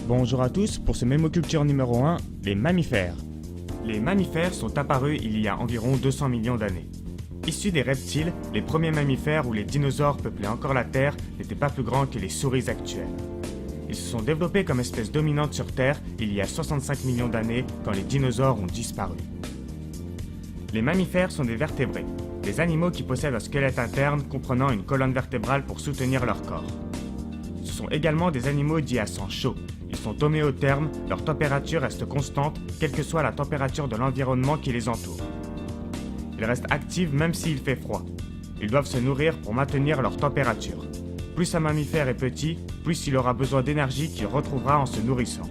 Bonjour à tous, pour ce mémoculture numéro 1, les mammifères. Les mammifères sont apparus il y a environ 200 millions d'années. Issus des reptiles, les premiers mammifères où les dinosaures peuplaient encore la Terre n'étaient pas plus grands que les souris actuelles. Ils se sont développés comme espèce dominante sur Terre il y a 65 millions d'années quand les dinosaures ont disparu. Les mammifères sont des vertébrés, des animaux qui possèdent un squelette interne comprenant une colonne vertébrale pour soutenir leur corps. Ce sont également des animaux dits à sang chaud. Ils sont homéothermes, leur température reste constante, quelle que soit la température de l'environnement qui les entoure. Ils restent actifs même s'il fait froid. Ils doivent se nourrir pour maintenir leur température. Plus un mammifère est petit, plus il aura besoin d'énergie qu'il retrouvera en se nourrissant.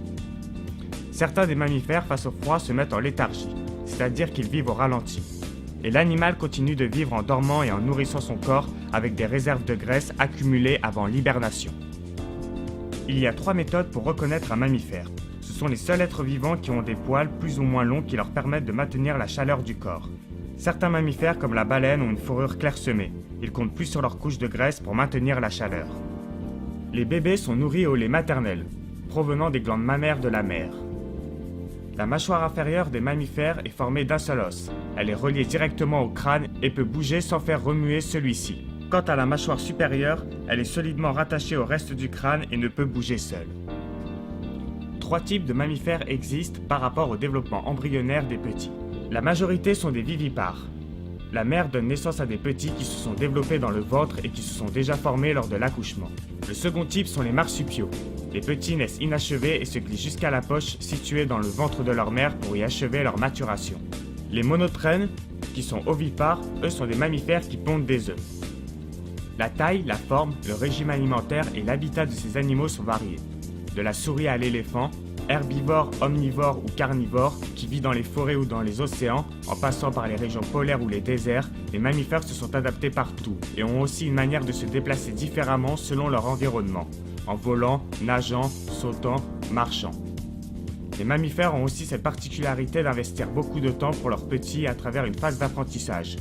Certains des mammifères face au froid se mettent en léthargie, c'est-à-dire qu'ils vivent au ralenti. Et l'animal continue de vivre en dormant et en nourrissant son corps avec des réserves de graisse accumulées avant l'hibernation. Il y a 3 méthodes pour reconnaître un mammifère. Ce sont les seuls êtres vivants qui ont des poils plus ou moins longs qui leur permettent de maintenir la chaleur du corps. Certains mammifères comme la baleine ont une fourrure clairsemée. Ils comptent plus sur leur couche de graisse pour maintenir la chaleur. Les bébés sont nourris au lait maternel, provenant des glandes mammaires de la mère. La mâchoire inférieure des mammifères est formée d'un seul os. Elle est reliée directement au crâne et peut bouger sans faire remuer celui-ci. Quant à la mâchoire supérieure, elle est solidement rattachée au reste du crâne et ne peut bouger seule. 3 types de mammifères existent par rapport au développement embryonnaire des petits. La majorité sont des vivipares. La mère donne naissance à des petits qui se sont développés dans le ventre et qui se sont déjà formés lors de l'accouchement. Le second type sont les marsupiaux. Les petits naissent inachevés et se glissent jusqu'à la poche située dans le ventre de leur mère pour y achever leur maturation. Les monotrènes, qui sont ovipares, eux sont des mammifères qui pondent des œufs. La taille, la forme, le régime alimentaire et l'habitat de ces animaux sont variés. De la souris à l'éléphant, herbivore, omnivore ou carnivore, qui vit dans les forêts ou dans les océans, en passant par les régions polaires ou les déserts, les mammifères se sont adaptés partout et ont aussi une manière de se déplacer différemment selon leur environnement, en volant, nageant, sautant, marchant. Les mammifères ont aussi cette particularité d'investir beaucoup de temps pour leurs petits à travers une phase d'apprentissage,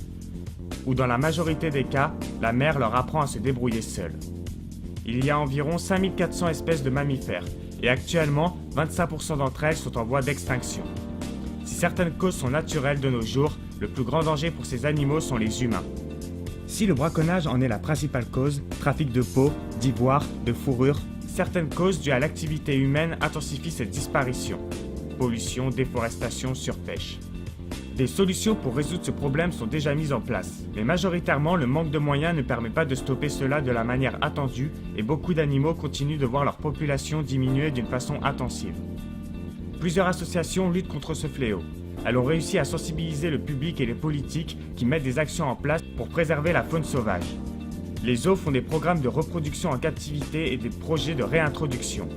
où dans la majorité des cas, la mère leur apprend à se débrouiller seule. Il y a environ 5400 espèces de mammifères, et actuellement, 25% d'entre elles sont en voie d'extinction. Si certaines causes sont naturelles de nos jours, le plus grand danger pour ces animaux sont les humains. Si le braconnage en est la principale cause, trafic de peau, d'ivoire, de fourrure, certaines causes dues à l'activité humaine intensifient cette disparition. Pollution, déforestation, surpêche. Des solutions pour résoudre ce problème sont déjà mises en place, mais majoritairement le manque de moyens ne permet pas de stopper cela de la manière attendue et beaucoup d'animaux continuent de voir leur population diminuer d'une façon intensive. Plusieurs associations luttent contre ce fléau. Elles ont réussi à sensibiliser le public et les politiques qui mettent des actions en place pour préserver la faune sauvage. Les zoos font des programmes de reproduction en captivité et des projets de réintroduction.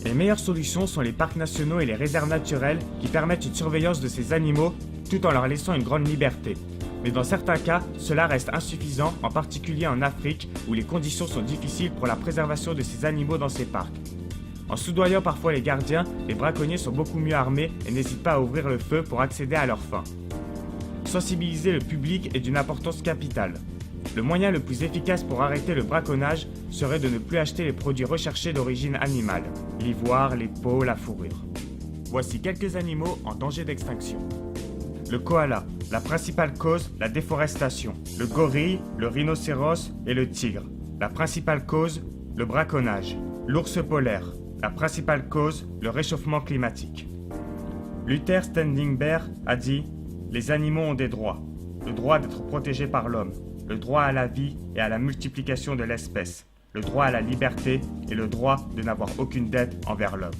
Les meilleures solutions sont les parcs nationaux et les réserves naturelles qui permettent une surveillance de ces animaux tout en leur laissant une grande liberté. Mais dans certains cas, cela reste insuffisant, en particulier en Afrique où les conditions sont difficiles pour la préservation de ces animaux dans ces parcs. En soudoyant parfois les gardiens, les braconniers sont beaucoup mieux armés et n'hésitent pas à ouvrir le feu pour accéder à leur faim. Sensibiliser le public est d'une importance capitale. Le moyen le plus efficace pour arrêter le braconnage serait de ne plus acheter les produits recherchés d'origine animale, l'ivoire, les peaux, la fourrure. Voici quelques animaux en danger d'extinction. Le koala, la principale cause, la déforestation. Le gorille, le rhinocéros et le tigre. La principale cause, le braconnage. L'ours polaire, la principale cause, le réchauffement climatique. Luther Standing Bear a dit « Les animaux ont des droits, le droit d'être protégés par l'homme. Le droit à la vie et à la multiplication de l'espèce, le droit à la liberté et le droit de n'avoir aucune dette envers l'homme. »